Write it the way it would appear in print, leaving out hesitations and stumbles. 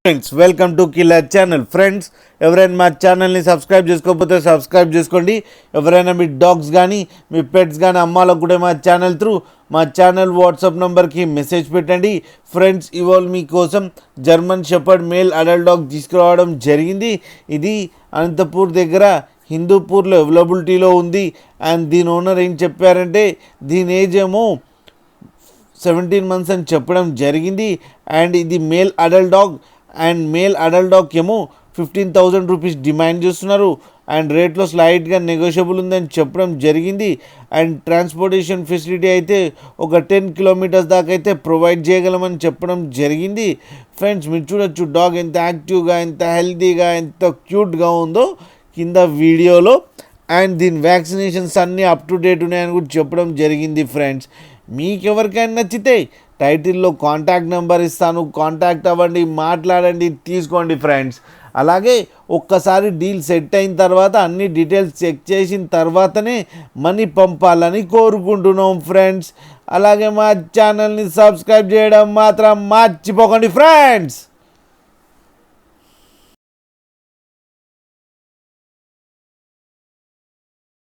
Friends welcome to killer channel. Friends ఎవరైనా మా ఛానల్ని సబ్స్క్రైబ్ చేసుకోకపోతే సబ్స్క్రైబ్ చేసుకోండి. ఎవరైనా మీ డాగ్స్ కానీ మీ పెట్స్ కానీ అమ్మాలకు కూడా మా ఛానల్ వాట్సాప్ నెంబర్కి మెసేజ్ పెట్టండి. ఫ్రెండ్స్ ఇవాళ మీకోసం German shepherd male adult dog తీసుకురావడం జరిగింది. ఇది అనంతపూర్ దగ్గర హిందూపూర్లో అవైలబిలిటీలో ఉంది. అండ్ దీని ఓనర్ ఏం చెప్పారంటే దీని ఏజ్ ఏమో 17 months అని చెప్పడం జరిగింది. అండ్ ఇది male adult dog and male adult dog ఏమో 15,000 రూపీస్ డిమాండ్ చేస్తున్నారు. అండ్ రేట్లో స్లైట్గా నెగోషియబుల్ ఉందని చెప్పడం జరిగింది. అండ్ ట్రాన్స్పోర్టేషన్ ఫెసిలిటీ అయితే ఒక 10 kilometers దాకా అయితే ప్రొవైడ్ చేయగలమని చెప్పడం జరిగింది. ఫ్రెండ్స్ మీరు చూడొచ్చు డాగ్ ఎంత యాక్టివ్గా, ఎంత హెల్తీగా, ఎంత క్యూట్గా ఉందో కింద వీడియోలో. అండ్ దీని వ్యాక్సినేషన్స్ అన్నీ అప్ టు డేట్ ఉన్నాయని కూడా చెప్పడం జరిగింది. ఫ్రెండ్స్ మీకు ఎవరికైనా నచ్చితే టైటిల్లో కాంటాక్ట్ నెంబర్ ఇస్తాను, కాంటాక్ట్ అవ్వండి, మాట్లాడండి, తీసుకోండి ఫ్రెండ్స్. అలాగే ఒక్కసారి డీల్ సెట్ అయిన తర్వాత అన్ని డీటెయిల్స్ చెక్ చేసిన తర్వాతనే మనీ పంపాలని కోరుకుంటున్నాం ఫ్రెండ్స్. అలాగే మా ఛానల్ని సబ్స్క్రైబ్ చేయడం మాత్రం మర్చిపోకండి ఫ్రెండ్స్.